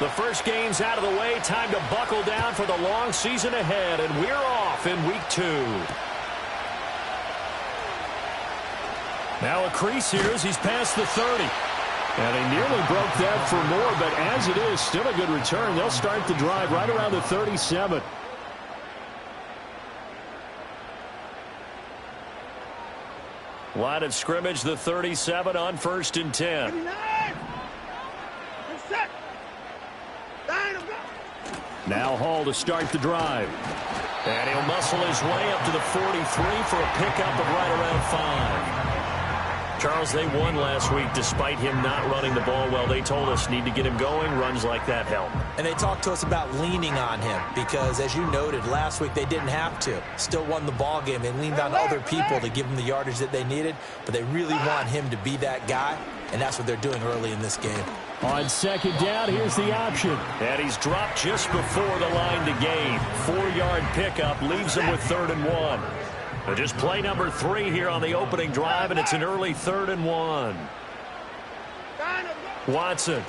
The first game's out of the way. Time to buckle down for the long season ahead, and we're off in week 2. Now a crease here as he's past the 30. And he nearly broke that for more, but as it is, still a good return. They'll start the drive right around the 37. Line of scrimmage, the 37 on 1st and 10. Now Hall to start the drive. And he'll muscle his way up to the 43 for a pickup of right around 5. Charles, they won last week despite him not running the ball well. They told us need to get him going. Runs like that help. And they talked to us about leaning on him because, as you noted, last week they didn't have to. Still won the ball game. They leaned on other people to give them the yardage that they needed, but they really want him to be that guy, and that's what they're doing early in this game. On 2nd down, here's the option. And he's dropped just before the line to gain. 4-yard pickup leaves him with 3rd and 1. But just play number 3 here on the opening drive, and it's an early 3rd and 1. Watson.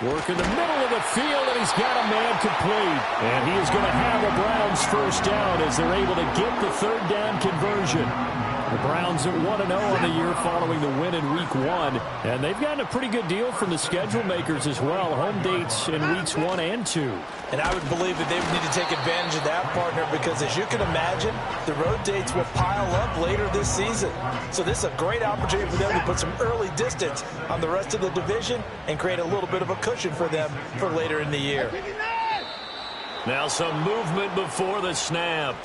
Work in the middle of the field, and he's got a man complete. And he is going to have a Browns first down as they're able to get the 3rd down conversion. The Browns at 1-0 on the year following the win in Week 1. And they've gotten a pretty good deal from the schedule makers as well. Home dates in Weeks 1 and 2. And I would believe that they would need to take advantage of that, partner, because as you can imagine, the road dates will pile up later this season. So this is a great opportunity for them to put some early distance on the rest of the division and create a little bit of a cushion for them for later in the year. Now some movement before the snap.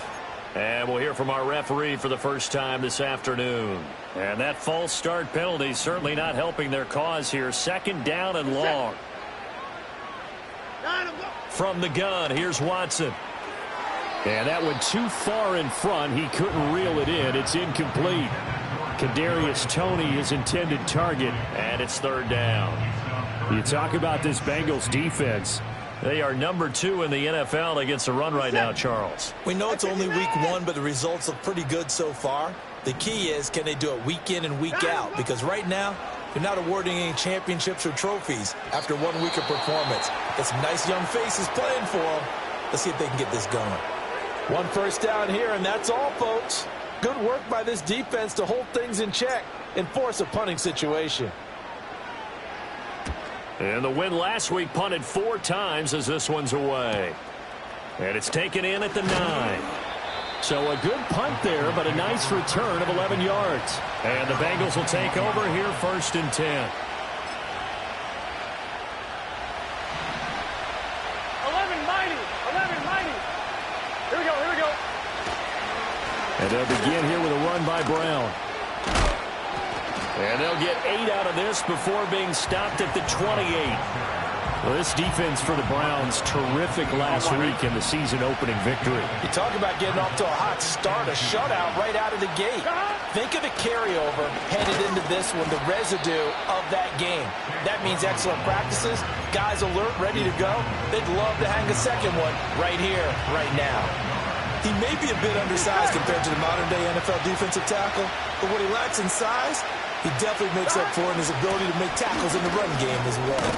And we'll hear from our referee for the first time this afternoon. And that false start penalty certainly not helping their cause here. 2nd down and long. From the gun, here's Watson. And that went too far in front. He couldn't reel it in. It's incomplete. Kadarius Toney, his intended target, and it's 3rd down. You talk about this Bengals defense. They are number 2 in the NFL against the run right now, Charles. We know it's only week 1, but the results look pretty good so far. The key is, can they do it week in and week out? Because right now, they're not awarding any championships or trophies after 1 week of performance. Got some nice young faces playing for them. Let's see if they can get this going. 1 first down here, and that's all, folks. Good work by this defense to hold things in check and force a punting situation. And the win last week punted 4 times as this one's away. And it's taken in at the 9. So a good punt there, but a nice return of 11 yards. And the Bengals will take over here 1st and 10. 11 mighty. Here we go. And they'll begin here with a run by Brown. And they'll get 8 out of this before being stopped at the 28. Well, this defense for the Browns, terrific last week in the season-opening victory. You talk about getting off to a hot start, a shutout right out of the gate. Think of the carryover headed into this one, the residue of that game. That means excellent practices, guys alert, ready to go. They'd love to hang a second one right here, right now. He may be a bit undersized compared to the modern-day NFL defensive tackle, but what he lacks in size, he definitely makes up for in his ability to make tackles in the run game as well.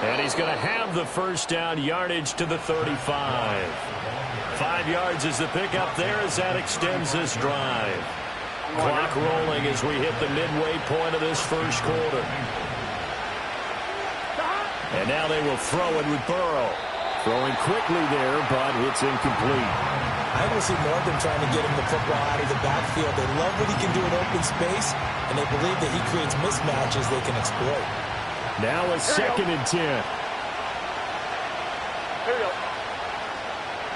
And he's going to have the first down, yardage to the 35. 5 yards is the pickup there as that extends this drive. Clock rolling as we hit the midway point of this first quarter. And now they will throw it with Burrow. Throwing quickly there, but it's incomplete. I will see more of them trying to get him the football out of the backfield. They love what he can do in open space, and they believe that he creates mismatches they can exploit. Now a 2nd and 10. Here we go.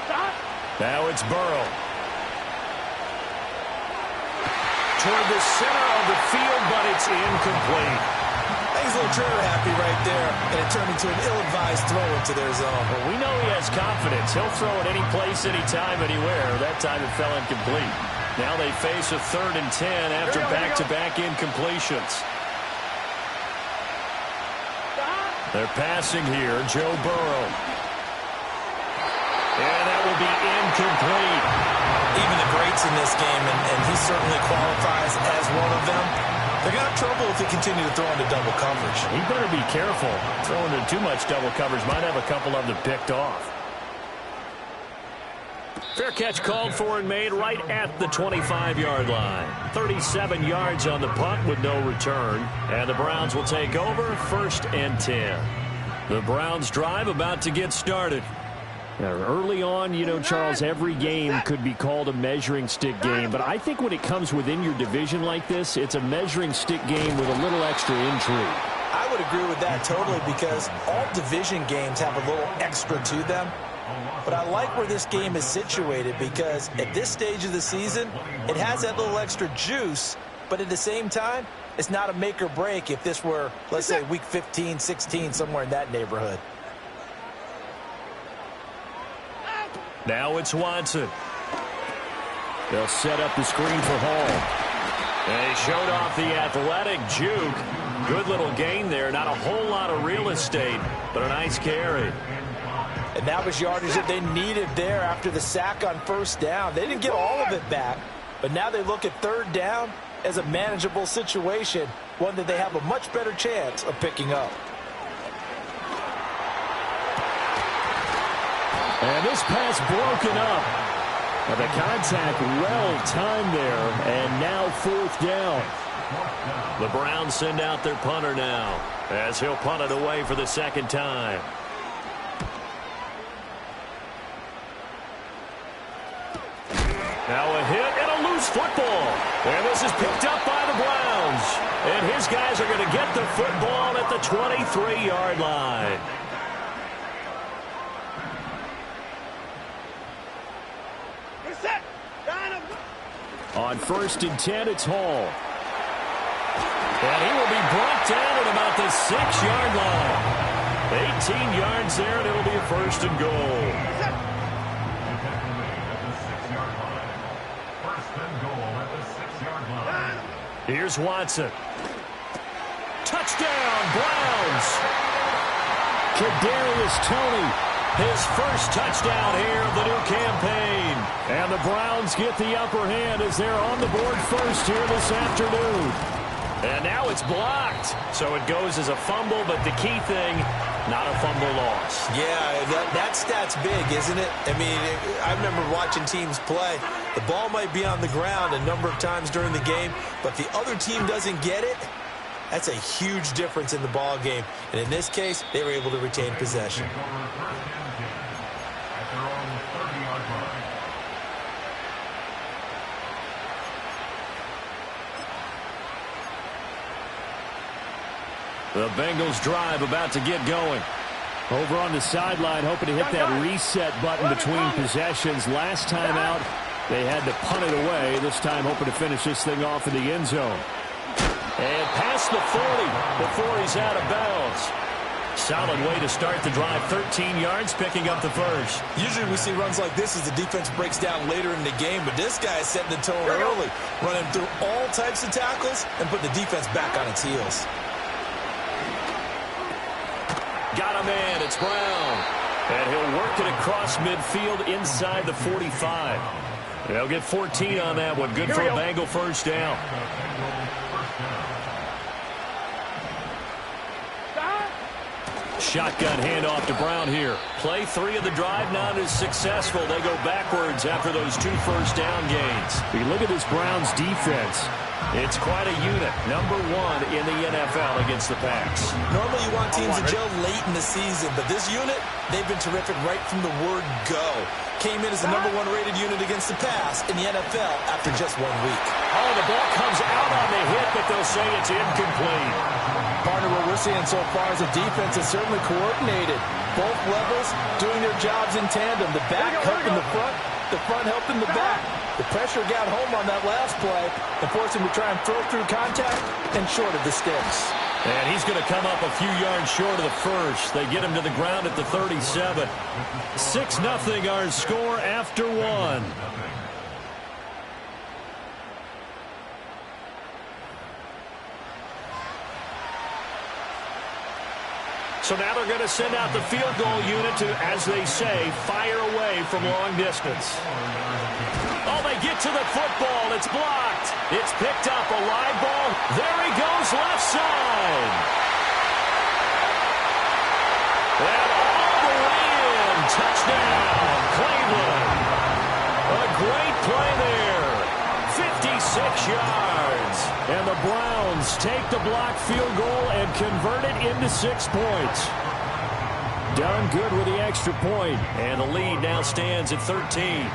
Stop. Now it's Burrow. Toward the center of the field, but it's incomplete. He's a little trigger happy right there, and it turned into an ill-advised throw into their zone. Well, we know he has confidence. He'll throw it any place, anytime, anywhere. That time it fell incomplete. Now they face a 3rd and 10 after back-to-back incompletions. They're passing here, Joe Burrow. And that will be incomplete. Even the greats in this game, and he certainly qualifies as one of them, They're going to have trouble if they continue to throw into double coverage. He better be careful. Throwing into too much double coverage might have a couple of them picked off. Fair catch called for and made right at the 25-yard line. 37 yards on the punt with no return. And the Browns will take over 1st and 10. The Browns drive about to get started. Now, early on, you know, Charles, every game could be called a measuring stick game. But I think when it comes within your division like this, it's a measuring stick game with a little extra intrigue. I would agree with that totally because all division games have a little extra to them. But I like where this game is situated because at this stage of the season, it has that little extra juice. But at the same time, it's not a make or break if this were, let's say, week 15, 16, somewhere in that neighborhood. Now it's Watson. They'll set up the screen for Hall. And he showed off the athletic juke. Good little gain there. Not a whole lot of real estate, but a nice carry. And that was yardage that they needed there after the sack on 1st down. They didn't get all of it back, but now they look at 3rd down as a manageable situation, one that they have a much better chance of picking up. And this pass broken up. And the contact well timed there, and now 4th down. The Browns send out their punter now as he'll punt it away for the 2nd time. Now a hit and a loose football. And this is picked up by the Browns. And his guys are going to get the football at the 23-yard line. On 1st and 10, it's Hall. And he will be brought down at about the 6-yard line. 18 yards there, and it'll be a 1st and goal. Here's Watson. Touchdown, Browns. Kadarius Toney. His first touchdown here of the new campaign. And the Browns get the upper hand as they're on the board first here this afternoon. And now it's blocked. So it goes as a fumble, but the key thing, not a fumble loss. Yeah, that stat's big, isn't it? I mean, I remember watching teams play. The ball might be on the ground a number of times during the game, but the other team doesn't get it. That's a huge difference in the ball game. And in this case, they were able to retain possession. The Bengals drive about to get going. Over on the sideline, hoping to hit that reset button between possessions. Last time out, they had to punt it away. This time hoping to finish this thing off in the end zone. And past the 40 before he's out of bounds. Solid way to start the drive. 13 yards, picking up the first. Usually we see runs like this as the defense breaks down later in the game, but this guy is setting the tone early, running through all types of tackles and put the defense back on its heels. Got a man, it's Brown. And he'll work it across midfield inside the 45. They'll get 14 on that one. Good for a Bengal 1st down. Shotgun handoff to Brown here. Play 3 of the drive not as successful. They go backwards after those 2 first down gains. You look at this Browns defense. It's quite a unit. Number 1 in the NFL against the pass. Normally you want teams to gel late in the season, but this unit, they've been terrific right from the word go. Came in as the number 1 rated unit against the pass in the NFL after just 1 week. Oh, the ball comes out on the hit, but they'll say it's incomplete. Partner, what we're seeing so far is the defense is certainly coordinated. Both levels doing their jobs in tandem. The back helping the front helping the back. The pressure got home on that last play and forced him to try and throw through contact and short of the sticks. And he's going to come up a few yards short of the first. They get him to the ground at the 37. 6-0 our score after 1. So now they're going to send out the field goal unit to, as they say, fire away from long distance. Oh, they to get to the football. It's blocked. It's picked up, a live ball. There he goes, left side. And all the way in. Touchdown, Cleveland. A great play there. 56 yards. And the Browns take the blocked field goal and convert it into 6 points. Done good with the extra point. And the lead now stands at 13.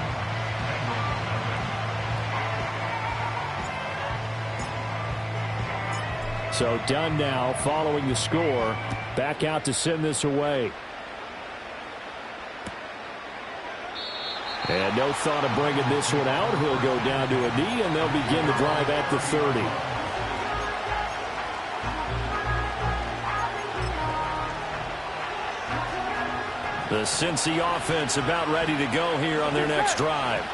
So Dunn now following the score. Back out to send this away. And no thought of bringing this one out. He'll go down to a knee, and they'll begin the drive at the 30. The Cincy offense about ready to go here on their next drive.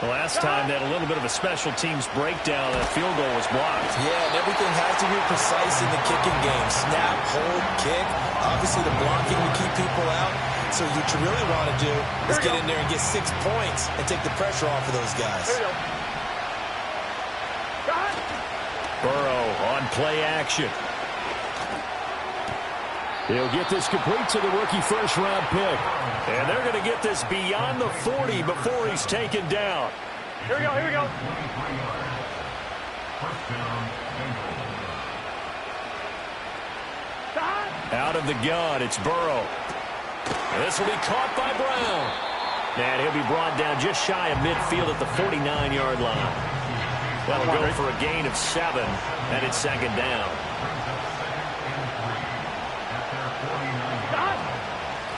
Last time they had a little bit of a special teams breakdown. That field goal was blocked. Yeah, and everything has to be precise in the kicking game. Snap, hold, kick. Obviously the blocking to keep people out. So what you really want to do is get in there and get 6 points and take the pressure off of those guys. Burrow on play action. He'll get this complete to the rookie first-round pick. And they're going to get this beyond the 40 before he's taken down. Here we go, here we go. Out of the gun, it's Burrow. This will be caught by Brown. And he'll be brought down just shy of midfield at the 49-yard line. That'll go for a gain of 7, and it's second down.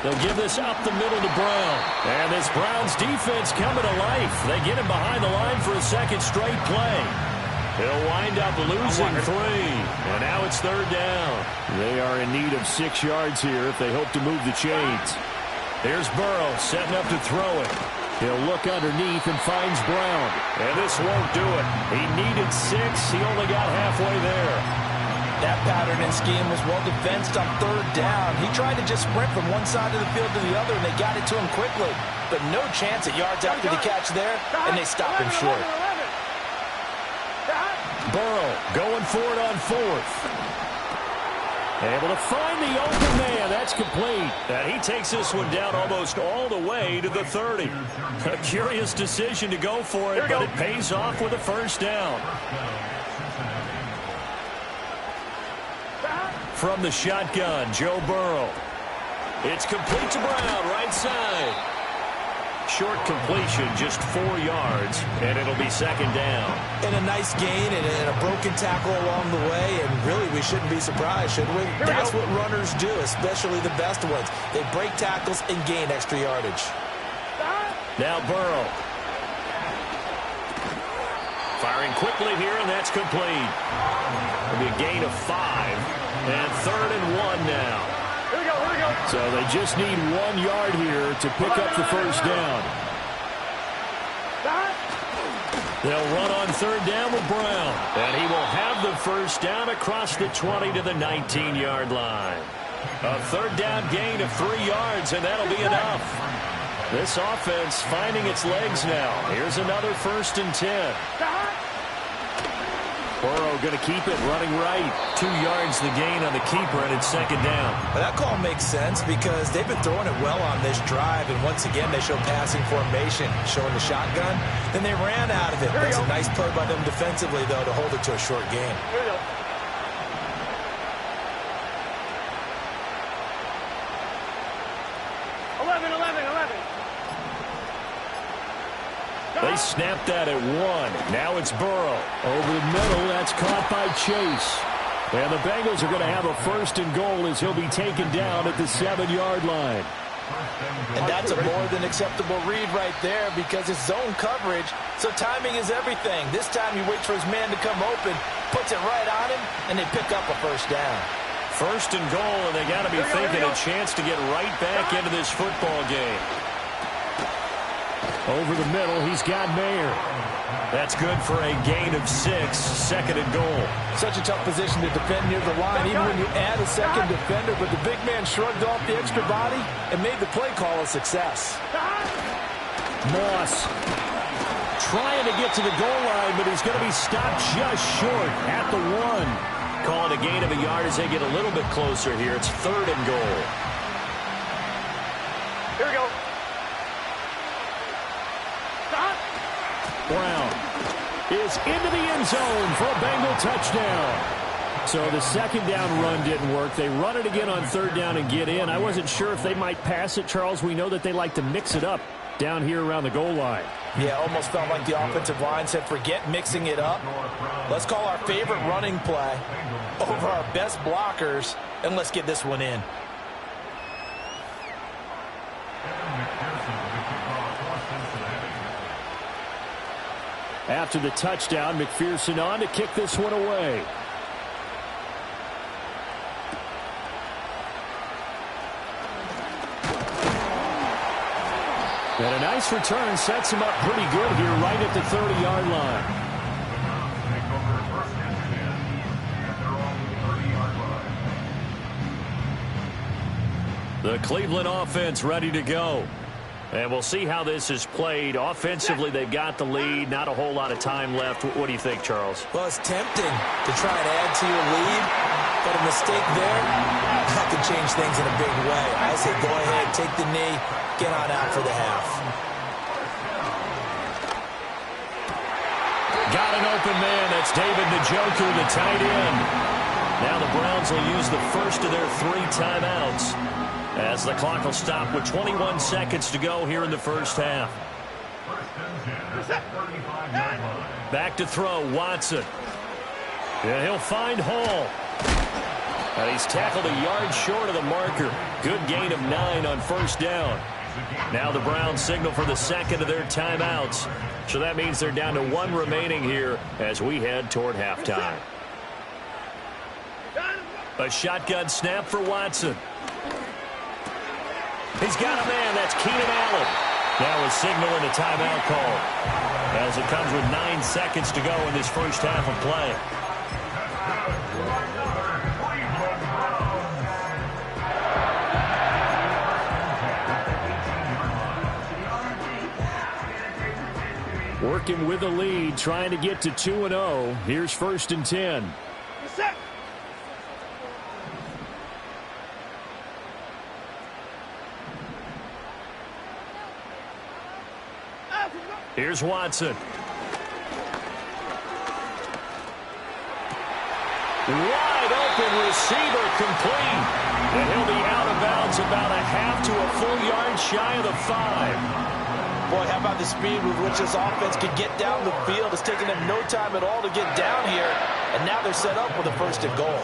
They'll give this up the middle to Brown. And this Browns defense coming to life. They get him behind the line for a second straight play. He'll wind up losing 3. And now it's third down. They are in need of 6 yards here if they hope to move the chains. Here's Burrow setting up to throw it. He'll look underneath and finds Brown. And this won't do it. He needed 6. He only got halfway there. That pattern and scheme was well defensed on third down. He tried to just sprint from one side of the field to the other, and they got it to him quickly. But no chance at yards after the catch there, and they stopped him short. Burrow going for it on 4th. Able to find the open man. That's complete. And he takes this one down almost all the way to the 30. A curious decision to go for it, but it pays off with a first down. From the shotgun, Joe Burrow. It's complete to Brown, right side. Short completion, just 4 yards, and it'll be second down. And a nice gain and a broken tackle along the way, and really we shouldn't be surprised, should we? That's what runners do, especially the best ones. They break tackles and gain extra yardage. Now Burrow. Firing quickly here, and that's complete. It'll be a gain of 5. And 3rd and 1 now. Here we go, here we go. So they just need 1 yard here to pick up the first down. They'll run on third down with Brown. And he will have the first down across the 20 to the 19-yard line. A third down gain of 3 yards, and that'll be enough. This offense finding its legs now. Here's another 1st and 10. Burrow going to keep it running right. 2 yards the gain on the keeper, and it's second down. Well, that call makes sense because they've been throwing it well on this drive, and once again they show passing formation, showing the shotgun. Then they ran out of it. That's a nice play by them defensively, though, to hold it to a short gain. Here we go. They snapped that at 1. Now it's Burrow. Over the middle, that's caught by Chase. And the Bengals are going to have a 1st and goal as he'll be taken down at the 7-yard line. And that's a more than acceptable read right there because it's zone coverage, so timing is everything. This time he waits for his man to come open, puts it right on him, and they pick up a first down. 1st and goal, and they got to be thinking a chance to get right back into this football game. Over the middle, he's got Mayer. That's good for a gain of 6, 2nd and goal. Such a tough position to defend near the line, even when you add a second defender, but the big man shrugged off the extra body and made the play call a success. Moss trying to get to the goal line, but he's going to be stopped just short at the 1. Call it a gain of a yard as they get a little bit closer here. It's 3rd and goal. Here we go. Stop. Brown is into the end zone for a Bengal touchdown. So the second down run didn't work. They run it again on 3rd down and get in. I wasn't sure if they might pass it, Charles. We know that they like to mix it up down here around the goal line. Yeah, almost felt like the offensive line said, forget mixing it up. Let's call our favorite running play over our best blockers, and let's get this one in. After the touchdown, McPherson on to kick this one away. And a nice return sets him up pretty good here right at the 30-yard line. The Cleveland offense ready to go. And we'll see how this is played. Offensively, they've got the lead. Not a whole lot of time left. What do you think, Charles? Well, it's tempting to try and add to your lead, but a mistake there, that could change things in a big way. I say go ahead, take the knee, get on out for the half. Got an open man. That's David Njoku, the tight end. Now the Browns will use the first of their 3 timeouts, as the clock will stop with 21 seconds to go here in the first half. Back to throw, Watson. And he'll find Hall. And he's tackled a yard short of the marker. Good gain of 9 on first down. Now the Browns signal for the second of their timeouts. So that means they're down to 1 remaining here as we head toward halftime. A shotgun snap for Watson. He's got a man. That's Keenan Allen. Now a signal and a timeout call, as it comes with 9 seconds to go in this first half of play. Working with a lead, trying to get to 2-0. Here's 1st and 10. Here's Watson. Wide open receiver, complete. And he'll be out of bounds about a half to a full yard shy of the 5. Boy, how about the speed with which this offense could get down the field? It's taken them no time at all to get down here, and now they're set up with a 1st and goal.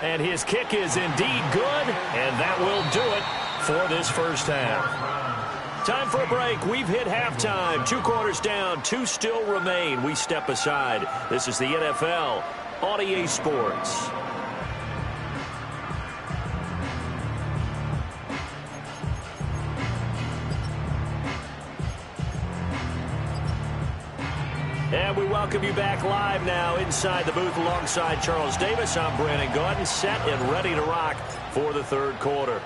And his kick is indeed good, and that will do it for this first half. Time for a break. We've hit halftime. 2 quarters down, 2 still remain. We step aside. This is the NFL on EA Sports. And we welcome you back live now inside the booth alongside Charles Davis. I'm Brandon Gaudin, set and ready to rock for the 3rd quarter.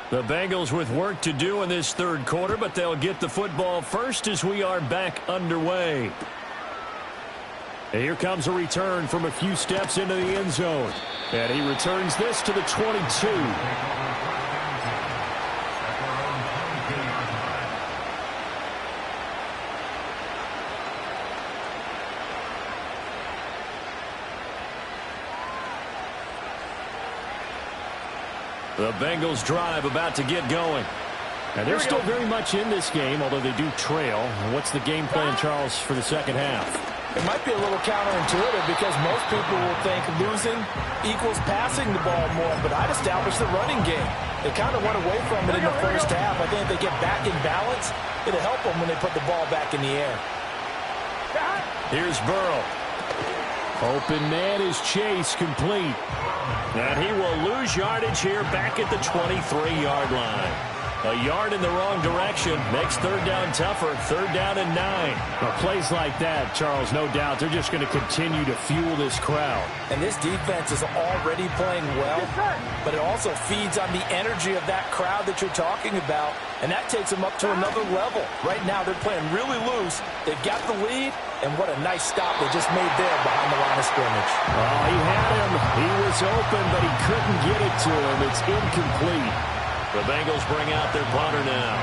The Bengals with work to do in this 3rd quarter, but they'll get the football first as we are back underway. And here comes a return from a few steps into the end zone. And he returns this to the 22. The Bengals drive about to get going. And they're still very much in this game, although they do trail. What's the game plan, Charles, for the second half? It might be a little counterintuitive because most people will think losing equals passing the ball more, but I'd establish the running game. They kind of went away from it in the first half. I think if they get back in balance, it'll help them when they put the ball back in the air. Here's Burrow. Open man is Chase, complete. And he will lose yardage here back at the 23-yard line. A yard in the wrong direction makes third down tougher. Third down and 9. Well, plays like that, Charles, no doubt, they're just going to continue to fuel this crowd. And this defense is already playing well, but it also feeds on the energy of that crowd that you're talking about, and that takes them up to another level. Right now, they're playing really loose. They've got the lead, and what a nice stop they just made there behind the line of scrimmage. Oh, he had him. He was open, but he couldn't get it to him. It's incomplete. The Bengals bring out their punter now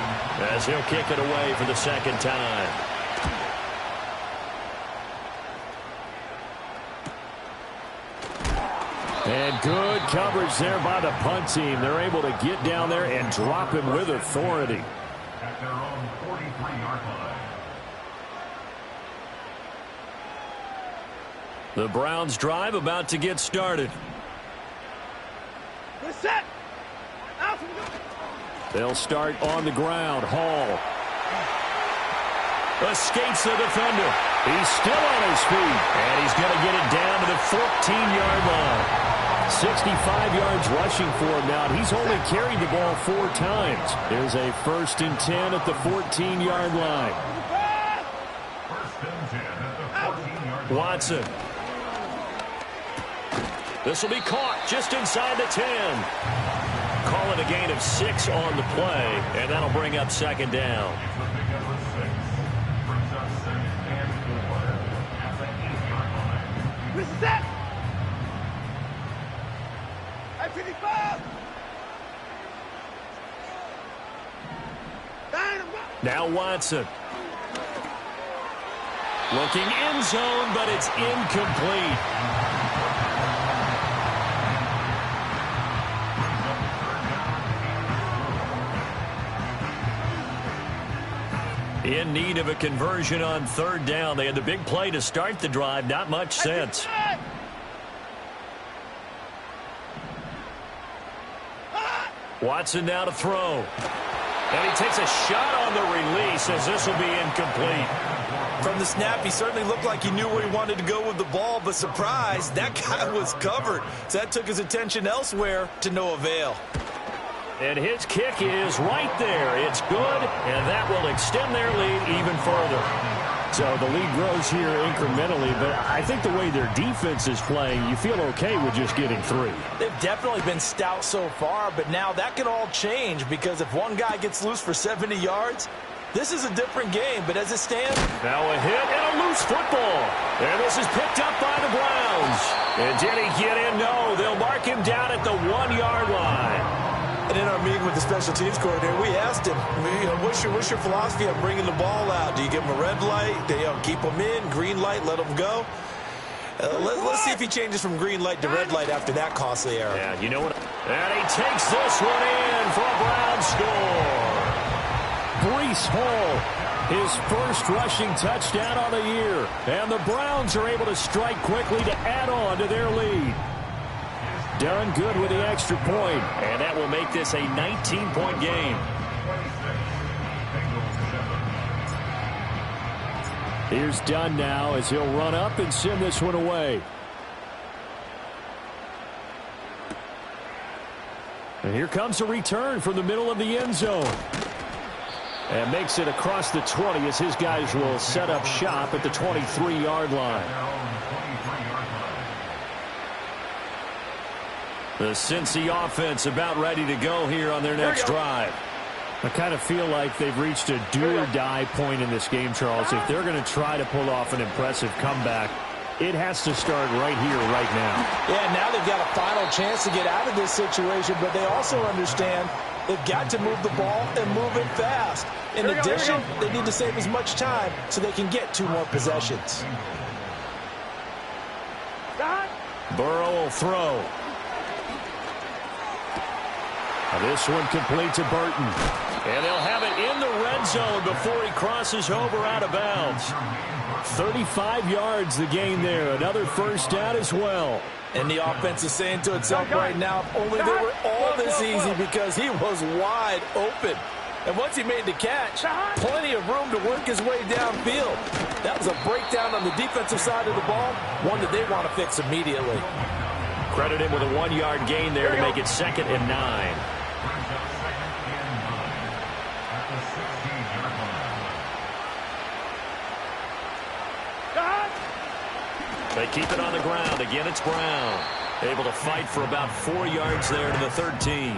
as he'll kick it away for the second time. And good coverage there by the punt team. They're able to get down there and drop him with authority. At their own 43-yard line. The Browns drive about to get started. We're set. Out. They'll start on the ground. Hall escapes the defender. He's still on his feet, and he's going to get it down to the 14-yard line. 65 yards rushing for him now. He's only carried the ball 4 times. There's a 1st and 10 at the 14-yard line. First and 10 at the 14-yard line. Watson. This will be caught just inside the 10. Call it a gain of 6 on the play, and that'll bring up second down. We're set. At 55. Now Watson. Looking end zone, but it's incomplete. In need of a conversion on third down. They had the big play to start the drive. Not much sense. Watson now to throw. And he takes a shot on the release as this will be incomplete. From the snap, he certainly looked like he knew where he wanted to go with the ball, but surprise, that guy was covered. So that took his attention elsewhere to no avail. And his kick is right there. It's good, and that will extend their lead even further. So the lead grows here incrementally, but I think the way their defense is playing, you feel okay with just getting 3. They've definitely been stout so far, but now that can all change because if one guy gets loose for 70 yards, this is a different game. But as it stands, now a hit and a loose football. And this is picked up by the Browns. And did he get in? No, they'll mark him down at the 1-yard line. And in our meeting with the special teams coordinator, we asked him, what's your philosophy on bringing the ball out? Do you give him a red light? Do you keep him in? Green light, let him go? Let's see if he changes from green light to red light after that costly error. Yeah, you know what? And he takes this one in for a Browns score. Breece Hall, his first rushing touchdown on the year. And the Browns are able to strike quickly to add on to their lead. Done good with the extra point, and that will make this a 19-point game. Here's Dunn now as he'll run up and send this one away. And here comes a return from the middle of the end zone. And makes it across the 20 as his guys will set up shop at the 23-yard line. The Cincy offense about ready to go here on their next drive. I kind of feel like they've reached a do-or-die point in this game, Charles. If they're going to try to pull off an impressive comeback, it has to start right here, right now. Yeah, now they've got a final chance to get out of this situation, but they also understand they've got to move the ball and move it fast. In addition, they need to save as much time so they can get 2 more possessions. Burrow will throw. This one complete to Burton. And they'll have it in the red zone before he crosses over out of bounds. 35 yards the gain there. Another first down as well. And the offense is saying to itself right now, if only they were all this easy because he was wide open. And once he made the catch, plenty of room to work his way downfield. That was a breakdown on the defensive side of the ball, one that they want to fix immediately. Credit him with a 1-yard gain there to make it 2nd and 9. 16-yard line. They keep it on the ground. Again, it's Brown. Able to fight for about 4 yards there to the 13.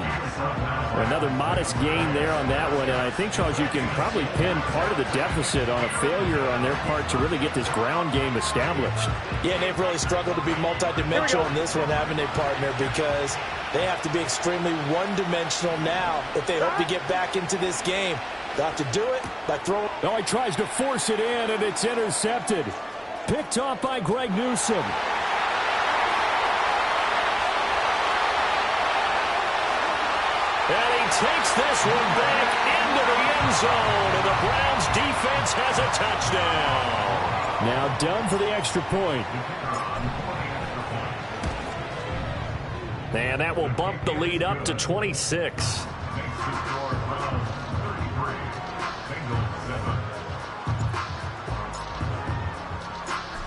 Another modest gain there on that one. And I think, Charles, you can probably pin part of the deficit on a failure on their part to really get this ground game established. Yeah, they've really struggled to be multidimensional in this one, haven't they, partner? Because they have to be extremely one-dimensional now if they hope to get back into this game. They'll have to do it by throwing. Oh, he tries to force it in, and it's intercepted. Picked off by Greg Newsome. And he takes this one back into the end zone, and the Browns defense has a touchdown. Now done for the extra point. And that will bump the lead up to 26.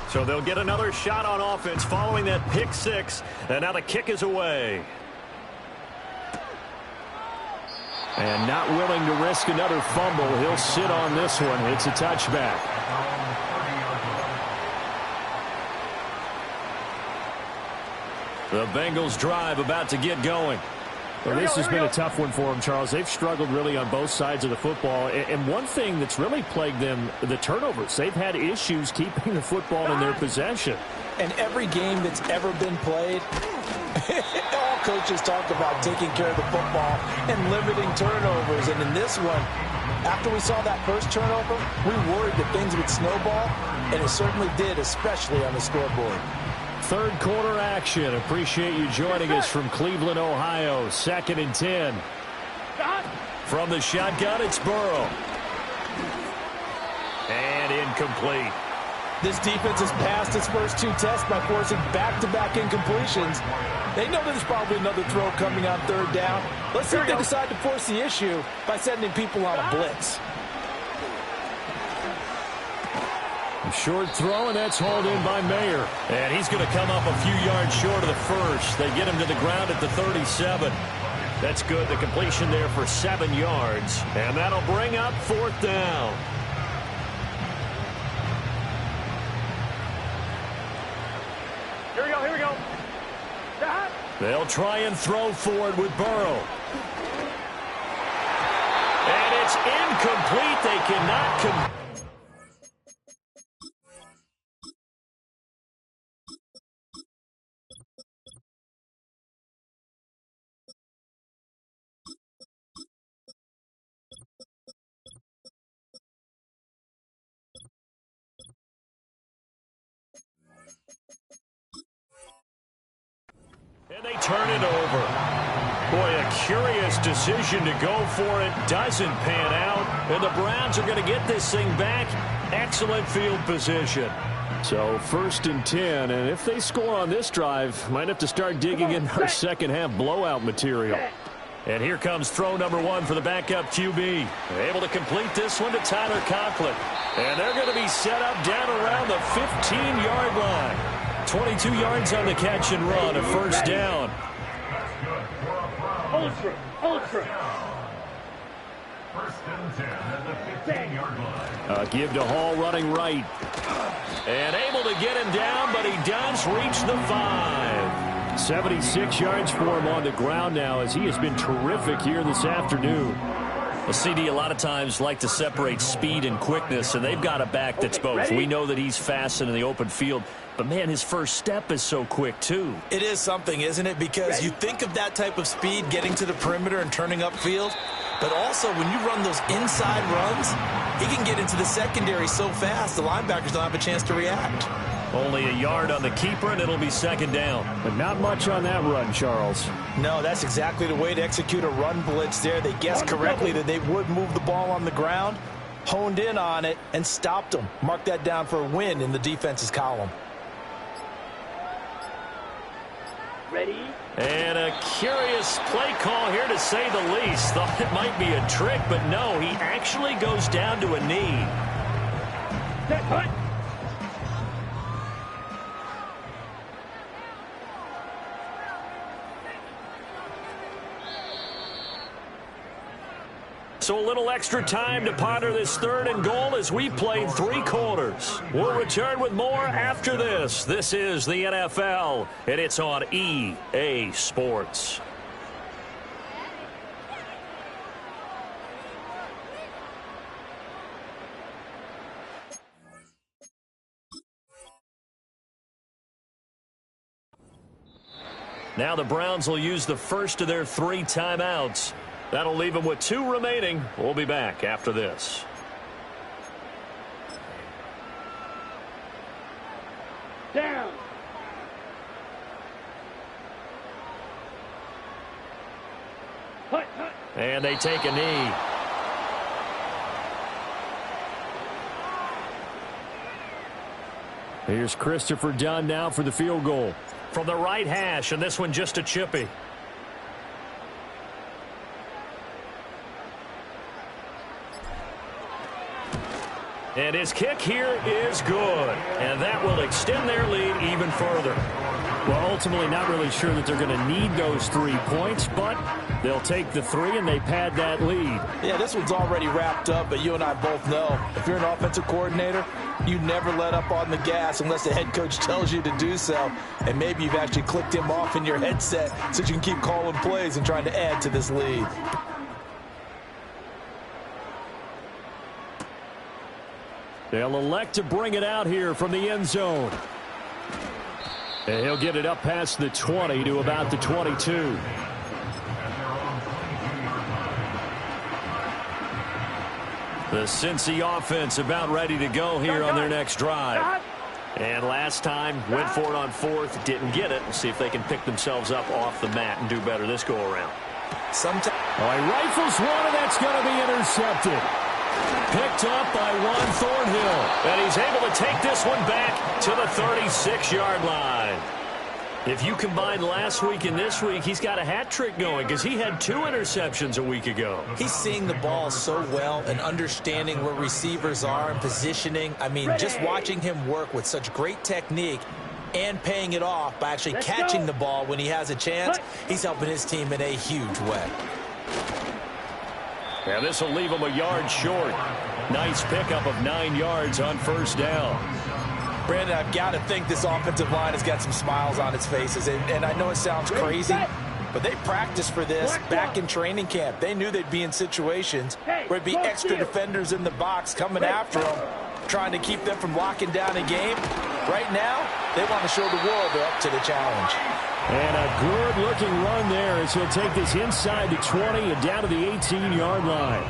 So they'll get another shot on offense following that pick six, and now the kick is away. And not willing to risk another fumble. He'll sit on this one. It's a touchback. The Bengals drive about to get going. Well, this has been a tough one for them, Charles. They've struggled really on both sides of the football. And one thing that's really plagued them, the turnovers. They've had issues keeping the football in their possession. And every game that's ever been played, all coaches talk about taking care of the football and limiting turnovers. And in this one, after we saw that first turnover, we worried that things would snowball, and it certainly did, especially on the scoreboard. Third quarter action. Appreciate you joining us from Cleveland, Ohio. 2nd and 10. From the shotgun, it's Burrow. And incomplete. This defense has passed its first 2 tests by forcing back-to-back incompletions. They know there's probably another throw coming on 3rd down. Let's see if they decide to force the issue by sending people on a blitz. Short throw, and that's hauled in by Mayer. And he's going to come up a few yards short of the first. They get him to the ground at the 37. That's good. The completion there for 7 yards. And that'll bring up 4th down. Here we go, here we go. They'll try and throw for it with Burrow. And it's incomplete. They cannot and they turn it over. Boy, a curious decision to go for it. Doesn't pan out. And the Browns are going to get this thing back. Excellent field position. So 1st and 10. And if they score on this drive, might have to start digging in our second half blowout material. And here comes throw number 1 for the backup QB. Able to complete this one to Tyler Conklin. And they're going to be set up down around the 15-yard line. 22 yards on the catch and run, a 1st down. Ultra. 1st and 10 at the 15-yard line. Give to Hall running right. And able to get him down, but he does reach the 5. 76 yards for him on the ground now, as he has been terrific here this afternoon. A CD a lot of times like to separate speed and quickness, and they've got a back that's both. We know that he's fast in the open field, but, man, his first step is so quick, too. It is something, isn't it? Because you think of that type of speed getting to the perimeter and turning upfield, but also when you run those inside runs, he can get into the secondary so fast the linebackers don't have a chance to react. Only a yard on the keeper, and it'll be 2nd down. But not much on that run, Charles. No, that's exactly the way to execute a run blitz there. They guessed correctly that they would move the ball on the ground, honed in on it, and stopped them. Mark that down for a win in the defense's column. Ready? And a curious play call here, to say the least. Thought it might be a trick, but no, he actually goes down to a knee. Set, punt. So a little extra time to ponder this 3rd and goal as we played 3 quarters. We'll return with more after this. This is the NFL, and it's on EA Sports. Now the Browns will use the first of their 3 timeouts. That'll leave them with 2 remaining. We'll be back after this. Down. Hut, hut. And they take a knee. Here's Christopher Dunn now for the field goal. From the right hash, and this one just a chippy. And his kick here is good. And that will extend their lead even further. Well, ultimately not really sure that they're going to need those 3 points, but they'll take the 3 and they pad that lead. Yeah, this one's already wrapped up, but you and I both know if you're an offensive coordinator, you never let up on the gas unless the head coach tells you to do so. And maybe you've actually clicked him off in your headset so you can keep calling plays and trying to add to this lead. They'll elect to bring it out here from the end zone. And he'll get it up past the 20 to about the 22. The Cincy offense about ready to go here on their next drive. And last time, went for it on 4th, didn't get it. We'll see if they can pick themselves up off the mat and do better this go-around. All right, rifles one, and that's going to be intercepted. Picked up by Juan Thornhill. And he's able to take this one back to the 36-yard line. If you combine last week and this week, he's got a hat trick going because he had 2 interceptions a week ago. He's seeing the ball so well and understanding where receivers are and positioning. I mean, just watching him work with such great technique and paying it off by actually catching the ball when he has a chance, he's helping his team in a huge way. And this will leave him a yard short. Nice pickup of 9 yards on 1st down. Brandon, I've got to think this offensive line has got some smiles on its faces. And I know it sounds crazy, but they practiced for this back in training camp. They knew they'd be in situations where it'd be extra defenders in the box coming after them, trying to keep them from locking down a game. Right now, they want to show the world they're up to the challenge. And a good-looking run there as he'll take this inside the 20 and down to the 18-yard line.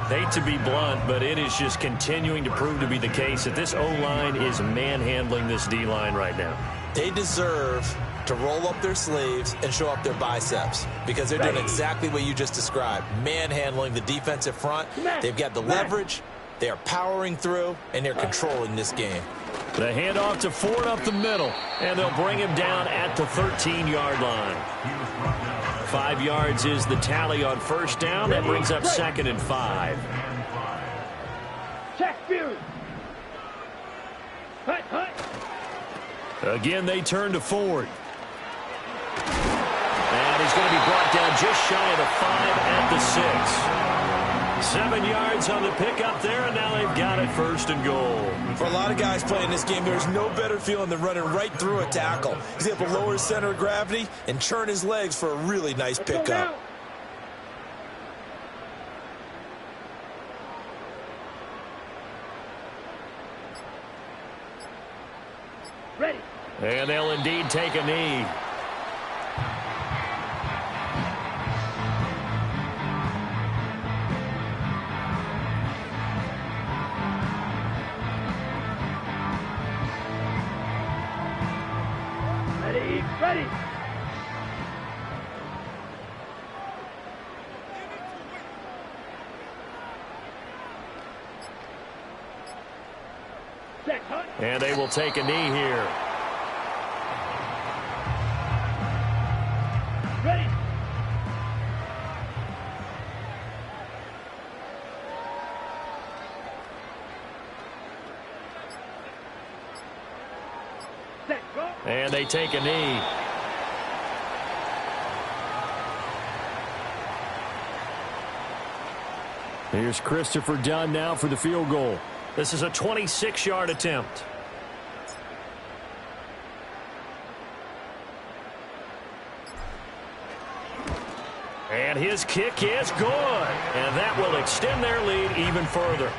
Hate to be blunt, but it is just continuing to prove to be the case that this O-line is manhandling this D-line right now. They deserve to roll up their sleeves and show up their biceps because they're doing exactly what you just described, manhandling the defensive front. They've got the leverage, they're powering through, and they're controlling this game. The handoff to Ford up the middle, and they'll bring him down at the 13-yard line. 5 yards is the tally on 1st down. That brings up 2nd and 5. Check view. Hut, hut. Again, they turn to Ford. And he's going to be brought down just shy of the 5 at the 6. 7 yards on the pickup there, and now they've got it 1st and goal. For a lot of guys playing this game, there's no better feeling than running right through a tackle. He's able to lower his center of gravity and churn his legs for a really nice pickup. Ready. And they'll indeed take a knee. Ready. And they will take a knee here. Ready. Set, go. And they take a knee. Here's Christopher Dunn now for the field goal. This is a 26-yard attempt. And his kick is good. And that will extend their lead even further.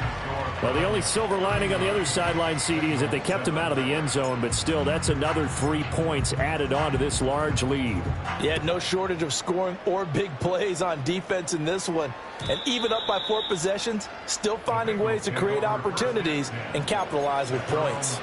Well, the only silver lining on the other sideline, CD, is that they kept him out of the end zone. But still, that's another 3 points added on to this large lead. Yeah, no shortage of scoring or big plays on defense in this one. And even up by 4 possessions, still finding ways to create opportunities and capitalize with points.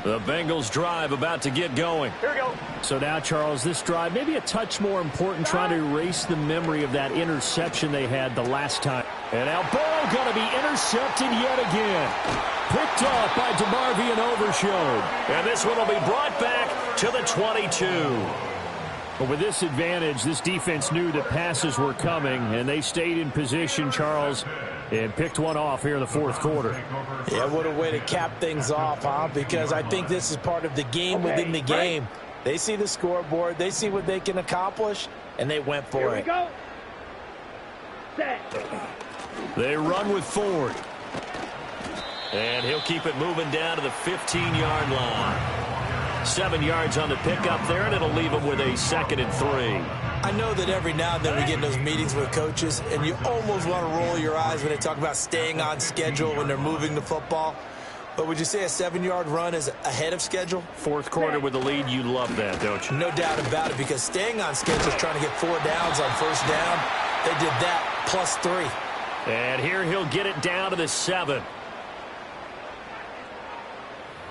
The Bengals drive about to get going. Here we go. So now, Charles, this drive maybe a touch more important, trying to erase the memory of that interception they had the last time. And now Burrow going to be intercepted yet again. Picked off by DeMarvion Overshown. And this one will be brought back to the 22. But with this advantage, this defense knew that passes were coming, and they stayed in position, Charles, and picked one off here in the fourth quarter. Yeah, what a way to cap things off, huh? Because I think this is part of the game within the game. They see the scoreboard, they see what they can accomplish, and they went for it. Here we go. Set. They run with Ford. And he'll keep it moving down to the 15-yard line. 7 yards on the pickup there, and it'll leave them with a 2nd and 3. I know that every now and then we get in those meetings with coaches, and you almost want to roll your eyes when they talk about staying on schedule when they're moving the football. But would you say a 7-yard run is ahead of schedule? Fourth quarter with the lead, you love that, don't you? No doubt about it, because staying on schedule is trying to get 4 downs on first down. They did that plus 3. And here he'll get it down to the 7.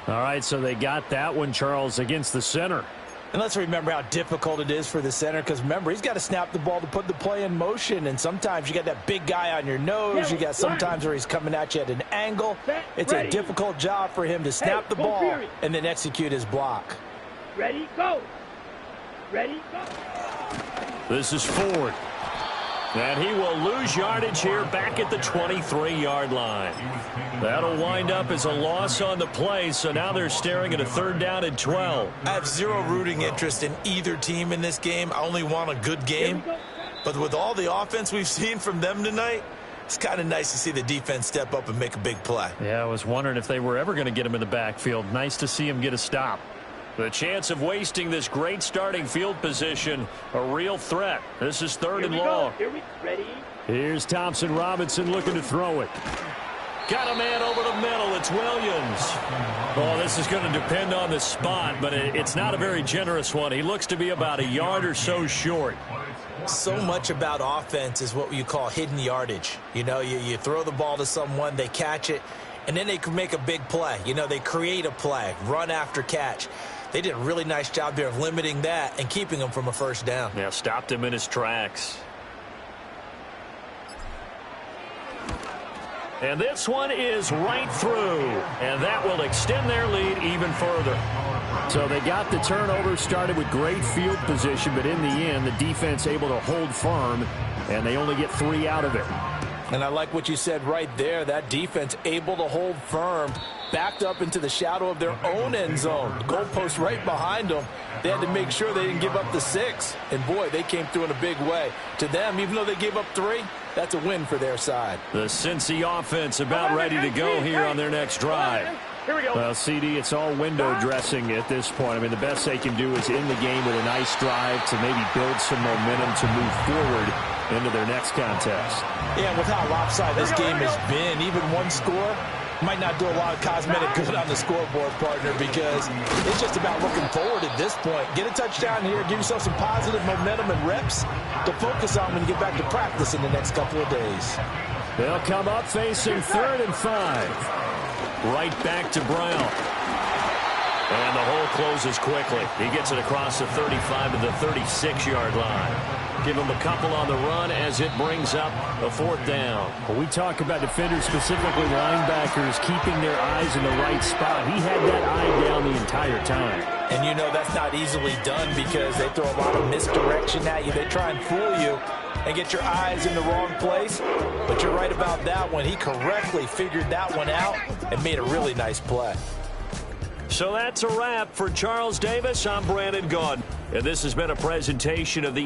All right, so they got that one, Charles, against the center. And let's remember how difficult it is for the center, because remember, he's got to snap the ball to put the play in motion, and sometimes you got that big guy on your nose. You got sometimes where he's coming at you at an angle. It's a difficult job for him to snap the ball and then execute his block. Ready, go. Ready, go. This is Ford. And he will lose yardage here back at the 23-yard line. That'll wind up as a loss on the play, so now they're staring at a 3rd down and 12. I have zero rooting interest in either team in this game. I only want a good game. But with all the offense we've seen from them tonight, it's kind of nice to see the defense step up and make a big play. Yeah, I was wondering if they were ever going to get him in the backfield. Nice to see him get a stop. The chance of wasting this great starting field position, a real threat. This is 3rd and long. Here we ready. Here's Thompson Robinson looking to throw it. Got a man over the middle. It's Williams. Oh, this is going to depend on the spot, but it's not a very generous one. He looks to be about a yard or so short. So much about offense is what you call hidden yardage. You know, you throw the ball to someone, they catch it, and then they can make a big play. You know, they create a play, run after catch. They did a really nice job there of limiting that and keeping him from a first down. Yeah, stopped him in his tracks. And this one is right through, and that will extend their lead even further. So they got the turnover, started with great field position, but in the end, the defense able to hold firm, and they only get 3 out of it. And I like what you said right there. That defense able to hold firm, backed up into the shadow of their own end zone. The goalpost right behind them. They had to make sure they didn't give up the 6. And, boy, they came through in a big way. To them, even though they gave up 3, that's a win for their side. The Cincy offense about ready to go here on their next drive. Here we go. Well, CD, it's all window dressing at this point. I mean, the best they can do is in the game with a nice drive to maybe build some momentum to move forward into their next contest. Yeah, with how lopsided this game has been, even one score might not do a lot of cosmetic good on the scoreboard, partner, because it's just about looking forward at this point. Get a touchdown here, give yourself some positive momentum and reps to focus on when you get back to practice in the next couple of days. They'll come up facing 3rd and 5. Right back to Brown. And the hole closes quickly. He gets it across the 35 to the 36-yard line. Give him a couple on the run as it brings up a 4th down. Well, we talk about defenders, specifically linebackers, keeping their eyes in the right spot. He had that eye down the entire time. And you know that's not easily done because they throw a lot of misdirection at you. They try and fool you and get your eyes in the wrong place. But you're right about that one. He correctly figured that one out and made a really nice play. So that's a wrap for Charles Davis. I'm Brandon Gaudin, and this has been a presentation of the